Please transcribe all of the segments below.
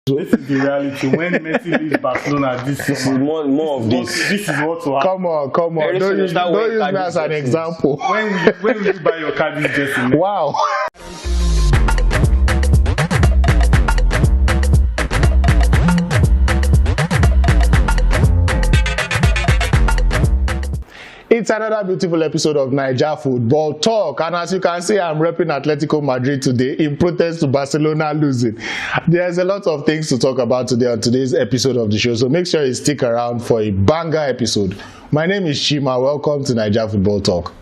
This is the reality. When Messi leaves Barcelona this summer, more of this. This is what will happen. Come on. Don't use me as an example. When will you buy your Cardiff jersey? Wow. It's another beautiful episode of Naija Football Talk, and as you can see, I'm repping Atletico Madrid today in protest to Barcelona losing. There's a lot of things to talk about today on today's episode of the show, so make sure you stick around for a banger episode. My name is Chima. Welcome to Naija Football Talk.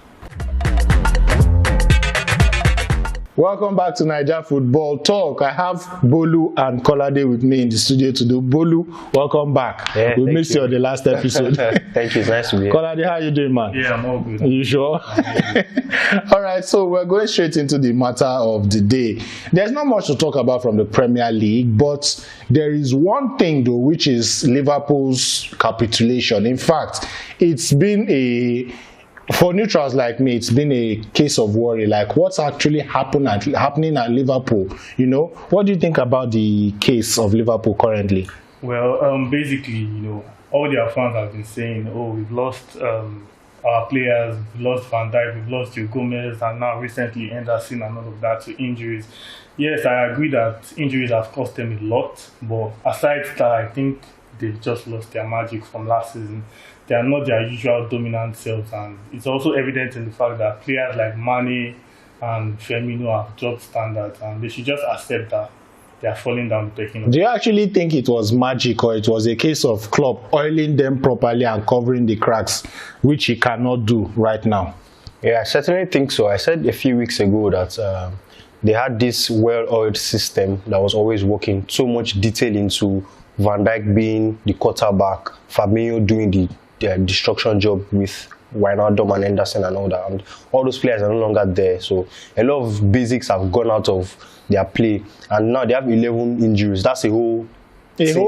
Welcome back to Naija Football Talk. I have Bolu and Kolade with me in the studio to do. Bolu, welcome back. Yeah, we missed you on the last episode. Thank you. It's nice to be here. Kolade, how you doing, man? Yeah, I'm all good. Are you sure? All right, so we're going straight into the matter of the day. There's not much to talk about from the Premier League, but there is one thing, though, which is Liverpool's capitulation. In fact, it's been for neutrals like me, it's been a case of worry. Like, what's actually happening at Liverpool? You know, what do you think about the case of Liverpool currently? Well, basically, all their fans have been saying, we've lost our players, we've lost Van Dijk, we've lost Joe Gomez, and now recently Henderson and all of that to injuries. Yes, I agree that injuries have cost them a lot, but aside that, I think they've just lost their magic from last season. They are not their usual dominant selves, and it's also evident in the fact that players like Mane and Firmino have dropped standards, and they should just accept that they are falling down the pecking order. Do you actually think it was magic, or it was a case of Klopp oiling them properly and covering the cracks, which he cannot do right now? Yeah, I certainly think so. I said a few weeks ago that they had this well-oiled system that was always working, so much detail into Van Dijk being the quarterback, Fabinho doing the destruction job with Wijnaldum and Henderson and all that, and all those players are no longer there. So a lot of basics have gone out of their play, and now they have 11 injuries. That's a whole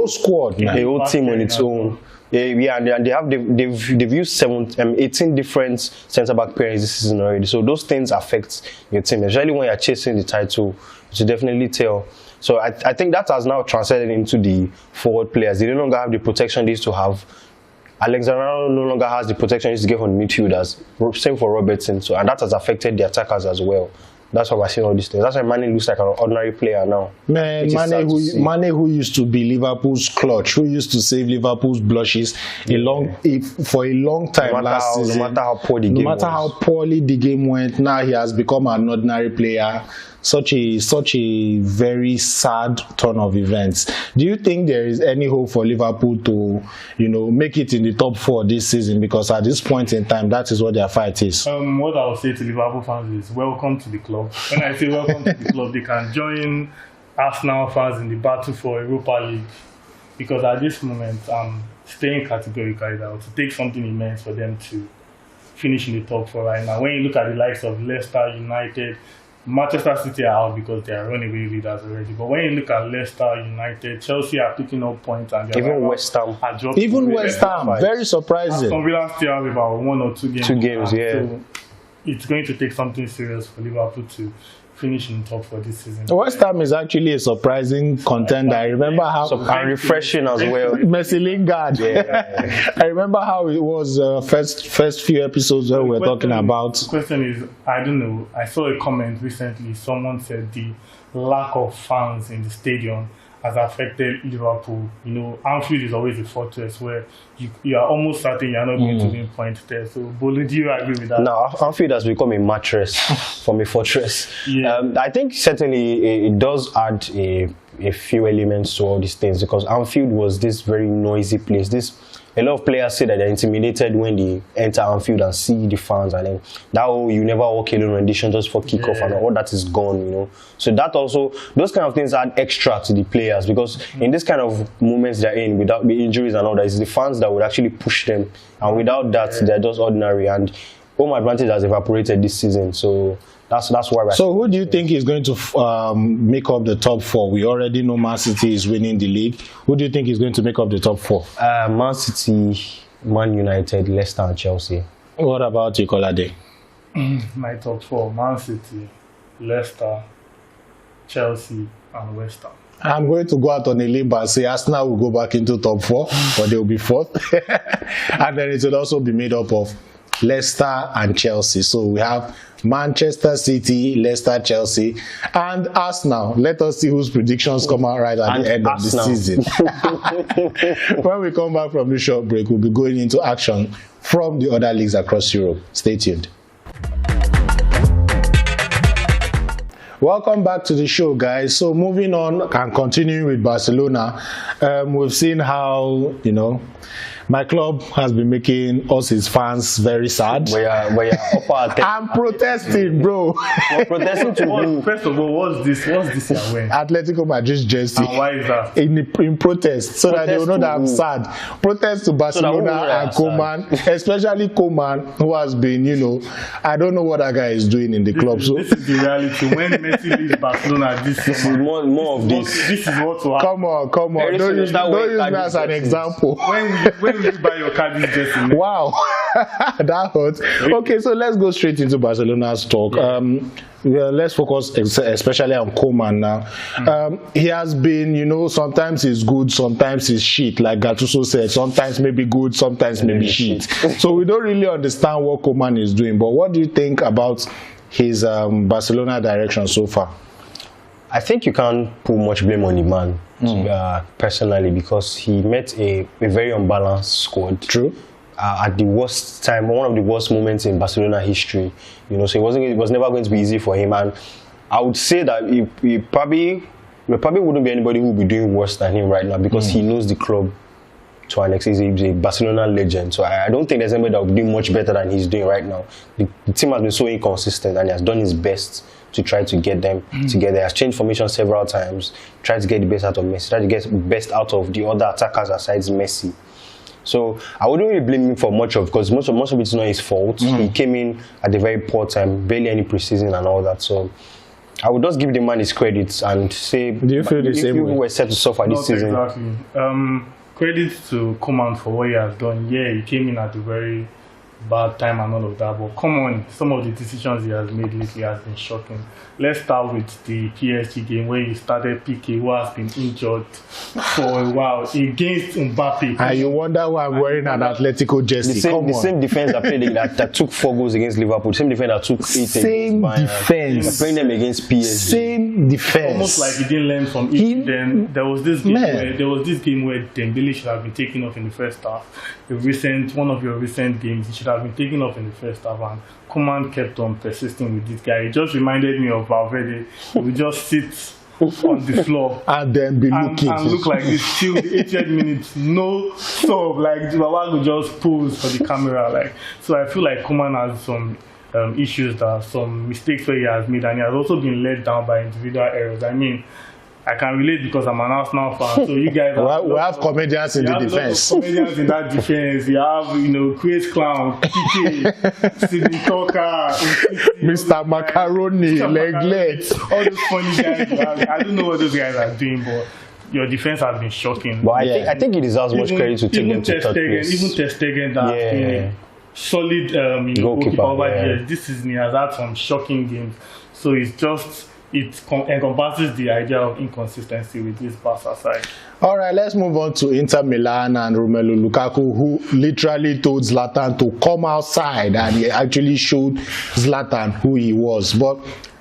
squad, man. A whole team on its own. Yeah, and they've used 18 different centre back pairings this season already. So those things affect your team, especially when you're chasing the title. You should definitely tell. So I think that has now transcended into the forward players. They no longer have the protection they used to have. Alexander no longer has the protection he used to get from the midfielders. Same for Robertson. So, and that has affected the attackers as well. That's why we're seeing all these things. That's why Mane looks like an ordinary player now. Man, Mane who used to be Liverpool's clutch, who used to save Liverpool's blushes for a long time last season. No matter how poorly the game went, now he has become an ordinary player. Such a very sad turn of events. Do you think there is any hope for Liverpool to, make it in the top 4 this season? Because at this point in time, that is what their fight is. What I would say to Liverpool fans is welcome to the club. When I say welcome to the club, they can join Arsenal fans in the battle for Europa League. Because at this moment, I'm staying categorically that it would take something immense for them to finish in the top 4 right now. When you look at the likes of Leicester United, Manchester City are out because they are runaway leaders already. But when you look at Leicester United, Chelsea are picking up points, and even West Ham are dropped. Even West Ham, very surprising. Aston Villa still have about 1 or 2 games. 2 games, yeah. So it's going to take something serious for Liverpool to finish in top 4 this season. West Ham is actually a surprising contender. I remember how and refreshing as well. Messi Lingard. Yeah. I remember how it was first few episodes where we were talking about. The question is, I don't know. I saw a comment recently. Someone said the lack of fans in the stadium has affected Liverpool. Anfield is always a fortress where you are almost certain you're not going to win points there. So, Bolu, do you agree with that? No, Anfield has become a mattress from a fortress. Yeah. I think certainly it does add a few elements to all these things, because Anfield was this very noisy place. A lot of players say that they're intimidated when they enter Anfield and see the fans, and then that whole "you never walk alone" rendition just for kickoff and all that is gone, So that also, those kind of things add extra to the players, because in this kind of moments they're in, without the injuries and all that, it's the fans that would actually push them, and without that, they're just ordinary. And home advantage has evaporated this season, so that's why we're. So who do you think is going to make up the top 4? We already know Man City is winning the league. Who do you think is going to make up the top 4? Man City, Man United, Leicester and Chelsea. What about you, Kolade? My top 4, Man City, Leicester, Chelsea and West Ham. I'm going to go out on a limb and say Arsenal will go back into top 4, but they will be 4th. And then it will also be made up of Leicester and Chelsea. So we have Manchester City, Leicester, Chelsea, and Arsenal. Let us see whose predictions come out right at the end of the season. When we come back from the short break, we'll be going into action from the other leagues across Europe. Stay tuned. Welcome back to the show, guys. So moving on and continuing with Barcelona, we've seen how, my club has been making us, his fans, very sad. I'm protesting, bro. We're protesting to win. First of all, what's this year wearing? Atletico Madrid's jersey. And why is that? In protest, so that they will know that I'm sad. Protest to Barcelona and Koeman, especially Koeman, who has been, I don't know what that guy is doing in the club. So this is the reality. When Messi leaves Barcelona, this is more of this. This is what will happen. Come on. Don't use me as an example. When will you buy your Cardiff jersey? Wow, that hurts. Okay, so let's go straight into Barcelona's talk. Let's focus especially on Koeman now. He has been, sometimes he's good, sometimes he's shit, like Gattuso said. Sometimes maybe good, sometimes maybe shit. So we don't really understand what Koeman is doing. But what do you think about his Barcelona direction so far? I think you can't put much blame on the man personally, because he met a very unbalanced squad. True. At the worst time, one of the worst moments in Barcelona history. So it was never going to be easy for him. And I would say that there probably wouldn't be anybody who would be doing worse than him right now, because he knows the club to an extent. He's a Barcelona legend. So I don't think there's anybody that would be doing much better than he's doing right now. The team has been so inconsistent, and he has done his best to try to get them together. He has changed formation several times, tried to get the best out of Messi, tried to get the best out of the other attackers aside Messi. So I wouldn't really blame him for much of, because most of it's not his fault. He came in at a very poor time, barely any preseason and all that. So I would just give the man his credits and say, do you feel the same way? Were set to suffer this season? Exactly. Credit to Koeman for what he has done. Yeah, he came in at a very bad time and all of that, but come on, some of the decisions he has made lately has been shocking. Let's start with the PSG game where he started Pique, who has been injured for a while, against Mbappe. And you wonder why I'm wearing an Atletico jersey. The same defense that played that took 4 goals against Liverpool, the same defense that took 8 same defense. They're playing them against PSG. Same defense. Almost like he didn't learn from it. Then there was this game where Dembele should have been taken off in the first half. One of your recent games, he should have been taken off in the first half, and Koeman kept on persisting with this guy. It just reminded me of Valverde. We just sit on the floor and then be looking and look like this till the 80th minute, no stop, like Babago just pose for the camera. So I feel like Koeman has some issues, some mistakes where he has made, and he has also been let down by individual errors. I mean, I can relate because I'm an Arsenal fan. So you guys we have comedians in the defense. Comedians in that defense. You have, Chris Clown, Pique, Sidney Tucker, Mr. Macaroni, Leglet. All those funny guys. I don't know what those guys are doing, but your defense has been shocking. But I think he deserves much credit to take them to third place. Even Ter Stegen that has been a solid goalkeeper over the years. This season he has had some shocking games. So it encompasses the idea of inconsistency with this Barca side. All right, let's move on to Inter Milan and Romelu Lukaku, who literally told Zlatan to come outside, and he actually showed Zlatan who he was. But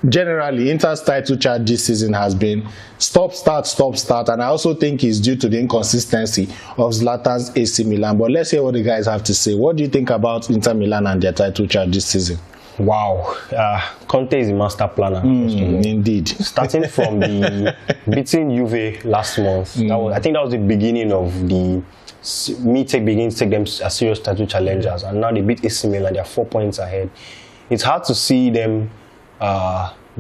generally, Inter's title chart this season has been stop, start, and I also think it's due to the inconsistency of Zlatan's AC Milan. But let's hear what the guys have to say. What do you think about Inter Milan and their title chart this season? Wow, Conte is a master planner. Indeed. Starting from the beating Juve last month, I think that was the beginning of beginning to take them as serious title challengers, and now they beat AC Milan. They're 4 points ahead. It's hard to see them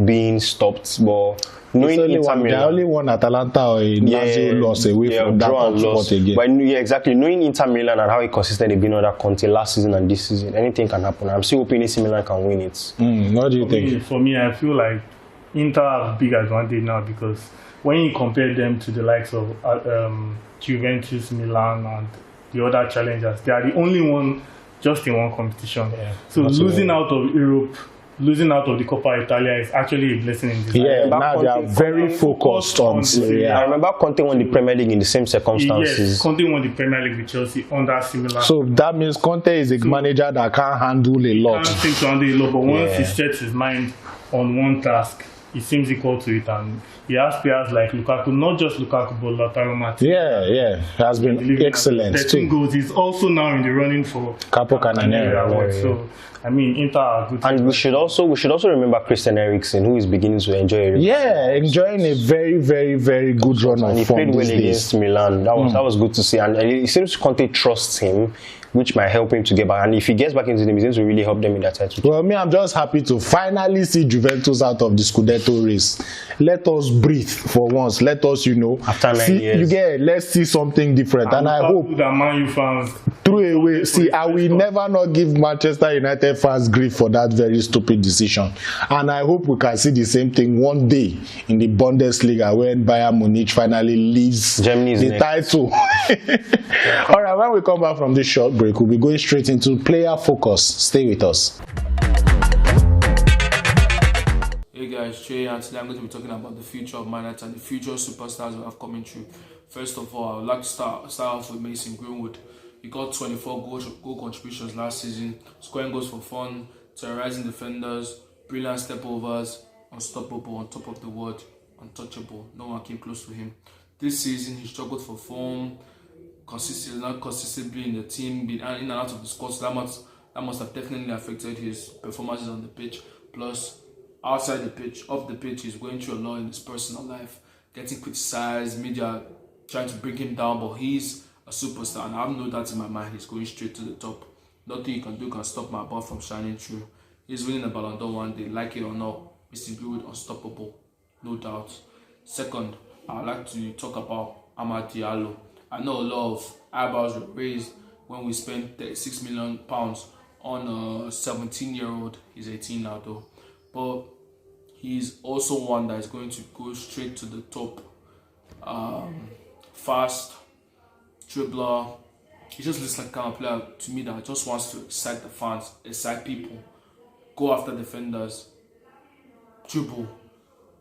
being stopped, but knowing Inter Milan, only one Atalanta or Lazio loss away from that spot again. But exactly, knowing Inter Milan and how inconsistent they've been under Conte last season and this season, anything can happen. I'm still hoping AC Milan can win it. What do you think? For me, I feel like Inter have a big advantage now, because when you compare them to the likes of Juventus, Milan, and the other challengers, they are the only one just in one competition. So losing out of Europe losing out of the Coppa Italia is actually a blessing in disguise. Yeah, now they are very focused on Serie I A. remember Conte won the Premier League in the same circumstances. Yes, Conte won the Premier League with Chelsea under similar. So that means Conte is a manager that can't handle a lot. Can't seem to handle a lot, but once he sets his mind on one task, he seems equal to it, and he has players like Lukaku, not just Lukaku, but Lautaro Martinez. Yeah, has been excellent 13 too. goals. He's also now in the running for Capo Cananera. award. So, I mean, Inter are good. And we should also remember Christian Eriksen, who is beginning to enjoy it. Yeah, enjoying a very, very, very good run And he of form played well these against days. Milan. That was good to see. And it seems Conte trusts him, which might help him to get back. And if he gets back into the team, it seems to really help them in that title. Well, I'm just happy to finally see Juventus out of the Scudetto race. Let us breathe for once. Let us, After 9 see, years. let's see something different. And I hope that Man U fans through a way, see, I will never not give Manchester United fans grief for that very stupid decision. And I hope we can see the same thing one day in the Bundesliga when Bayern Munich finally leaves Germany the title. All right, when we come back from this short break, we'll be going straight into player focus. Stay with us. Hey guys, Trey, and today I'm going to be talking about the future of Man United and the future superstars we have coming through. First of all, I would like to start off with Mason Greenwood. He got 24 goal contributions last season, scoring goals for fun, terrorizing defenders, brilliant step overs, unstoppable, on top of the world, untouchable. No one came close to him. This season, he struggled for form, not consistently in the team, being in and out of the squad. So that must have definitely affected his performances on the pitch. Plus, outside the pitch, off the pitch, he's going through a lot in his personal life, getting criticized, media trying to bring him down, but he's a superstar, and I have no doubt in my mind he's going straight to the top. Nothing you can do can stop my ball from shining through. He's winning the Ballon d'Or one day, like it or not. Mr. Greenwood, unstoppable, no doubt. Second, I'd like to talk about Amad Diallo. I know a lot of eyebrows were raised when we spent £36 million on a 17-year-old. He's 18 now though, but he's also one that is going to go straight to the top. Fast, dribbler. He just looks like kind of player to me that just wants to excite the fans, excite people, go after defenders, dribble,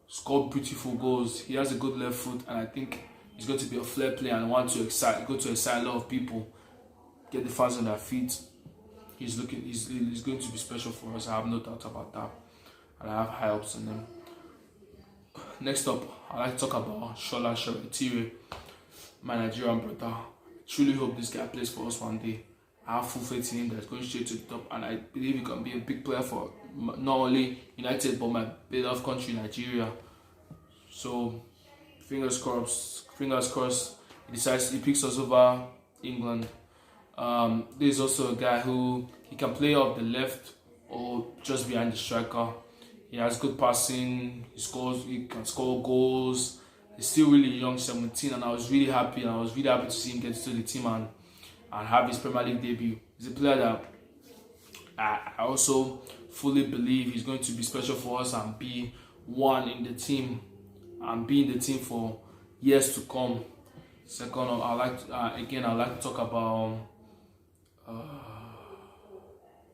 score beautiful goals. He has a good left foot, and I think he's going to be a flair player and want to excite a lot of people, get the fans on their feet. He's going to be special for us. I have no doubt about that, and I have high hopes in him. Next up, I like to talk about Shola Shoretire, my Nigerian brother. Truly hope this guy plays for us one day. I have full faith in him that's going straight to the top, and I believe he can be a big player for not only United but my beloved country, Nigeria. So fingers crossed. He picks us over England. There's also a guy who he can play off the left or just behind the striker. He has good passing. He can score goals. He's still really young, 17, and I was really happy. To see him get to the team and have his Premier League debut. He's a player that I also fully believe he's going to be special for us and be one in the team and be in the team for years to come. Second, I'd like to talk about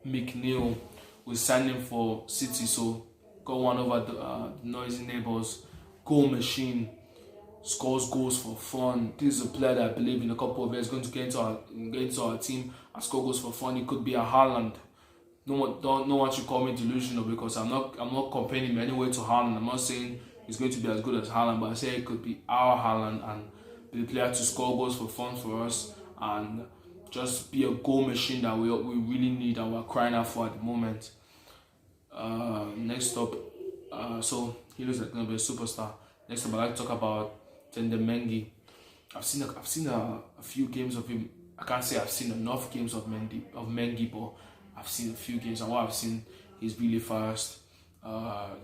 McNeil. We signed him for City, so got one over the noisy neighbours. Goal machine, scores goals for fun. This is a player that I believe in a couple of years going to get into our team and score goals for fun. He could be a Haaland. No one should call me delusional because I'm not comparing him anyway to Haaland. I'm not saying he's going to be as good as Haaland, but I say it could be our Haaland and be the player to score goals for fun for us and just be a goal machine that we really need and we're crying out for at the moment. Next up, so he looks like going to be a superstar. Next up, I'd like to talk about Tende Mengi. I've seen a few games of him. I can't say I've seen enough games of Mengi, but I've seen a few games, and what I've seen, he's really fast,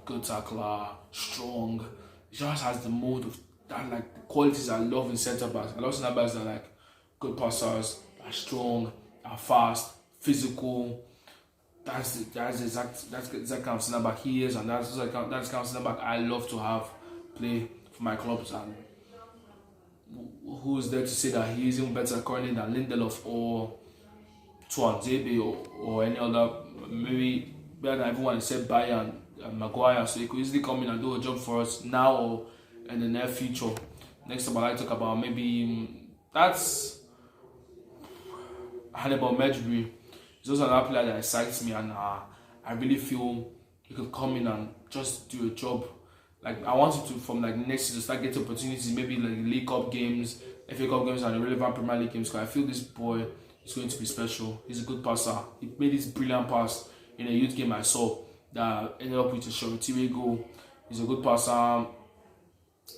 good tackler, strong. He just has the mode of that, like the qualities I love in centre backs. I love centre backs that are like good passers, are strong, are fast, physical. That's the exact kind of centre back he is, and that's the kind of centre back I love to have play for my clubs. And who is there to say that he is even better currently than Lindelof or Tuanzebe or any other, maybe better than everyone except Bayern and Maguire, so he could easily come in and do a job for us now or in the near future. Next time I'd like to talk about maybe that's Hannibal Medjugorje. He's also another player that excites me, and I really feel he could come in and just do a job. Like I want him to from like next season start getting opportunities, maybe like League Cup games, FA Cup games, and the relevant Premier League games. Because I feel this boy is going to be special. He's a good passer. He made this brilliant pass in a youth game I saw that ended up with a Shorty goal. He's a good passer,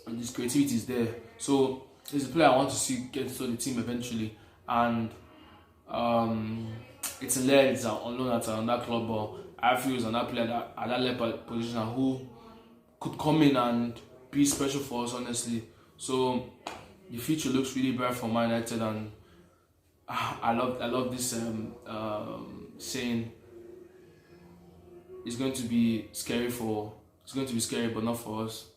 and his creativity is there. So he's a player I want to see get to the team eventually. And it's a led on loan at another club, but I feel he's another player that at that level position who could come in and be special for us, honestly. So the future looks really bright for Man United, and I love this saying. It's going to be scary, but not for us.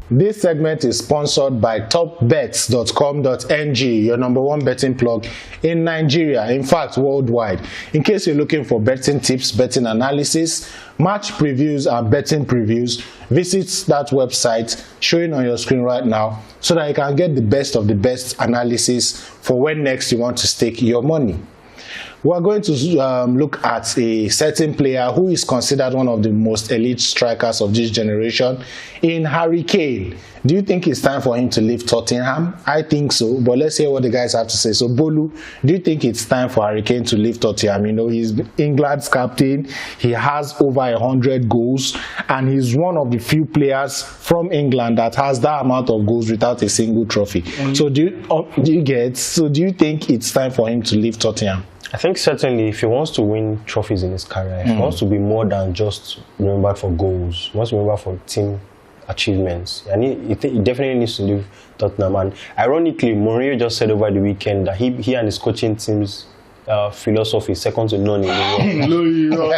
This segment is sponsored by topbets.com.ng, your number one betting plug in Nigeria, in fact worldwide. In case you're looking for betting tips, betting analysis, match previews and betting previews, visit that website showing on your screen right now so that you can get the best of the best analysis for when next you want to stake your money. We're going to look at a certain player who is considered one of the most elite strikers of this generation in Harry Kane. Do you think it's time for him to leave Tottenham? I think so, but let's hear what the guys have to say. So, Bolu, do you think it's time for Harry Kane to leave Tottenham? You know, he's England's captain. He has over 100 goals, and he's one of the few players from England that has that amount of goals without a single trophy. So, do you think it's time for him to leave Tottenham? I think certainly if he wants to win trophies in his career, if he wants to be more than just remembered for goals, he wants to be remembered for team achievements, and he definitely needs to leave Tottenham. And ironically, Mourinho just said over the weekend that he and his coaching team's philosophy is second to none in the world.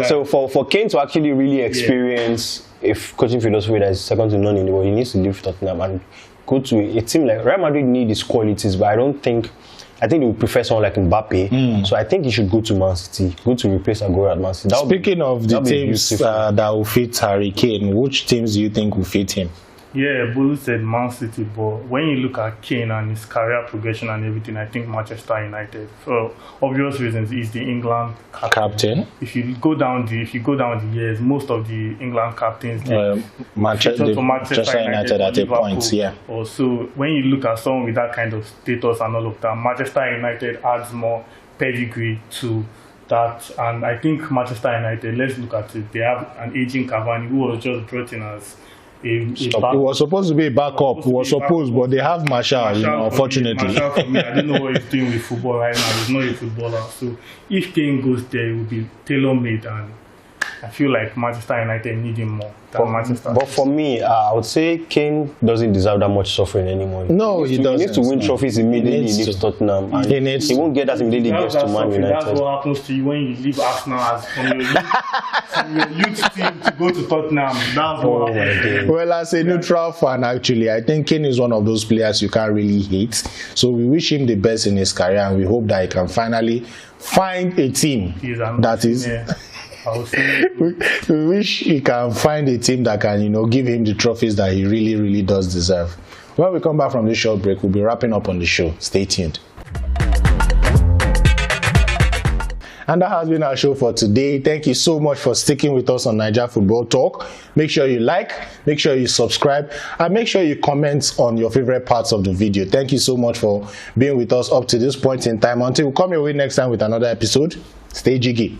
so for Kane to actually really experience if coaching philosophy that is second to none in the world, he needs to leave Tottenham and go to a team like Real Madrid. Need his qualities, but I think they would prefer someone like Mbappe. So I think he should go to Man City, go to replace Aguero at Man City. Speaking of the teams that will fit Harry Kane, which teams do you think will fit him? Yeah, Bolu said Man City, but when you look at Kane and his career progression and everything, I think Manchester United. For obvious reasons, he's the England captain. If you go down the years, most of the England captains Manchester United at a point, yeah. Also, when you look at someone with that kind of status and all of that, Manchester United adds more pedigree to that. And I think Manchester United, let's look at it. They have an aging Cavani who was just brought in as it was supposed to be a backup. But they have Martial, unfortunately. Martial, for me, I don't know what he's doing with football right now. He's not a footballer. So if Kane goes there, it will be tailor-made, and I feel like Manchester United need him more than Manchester. But for me, I would say Kane doesn't deserve that much suffering anymore. No, he doesn't. He needs to win trophies immediately. He leaves Tottenham. And he won't get that immediately. He gets to Man United. That's what happens to you when you leave Arsenal from your youth team to go to Tottenham. That's what happens. Well, as a neutral fan, actually, I think Kane is one of those players you can't really hate. So we wish him the best in his career, and we hope that he can finally find a team that is. Yeah. We wish he can find a team that can, give him the trophies that he really, really does deserve. When we come back from this short break, we'll be wrapping up on the show. Stay tuned. And that has been our show for today. Thank you so much for sticking with us on Naija Football Talk. Make sure you like, make sure you subscribe, and make sure you comment on your favorite parts of the video. Thank you so much for being with us up to this point in time. Until we come your way next time with another episode, stay jiggy.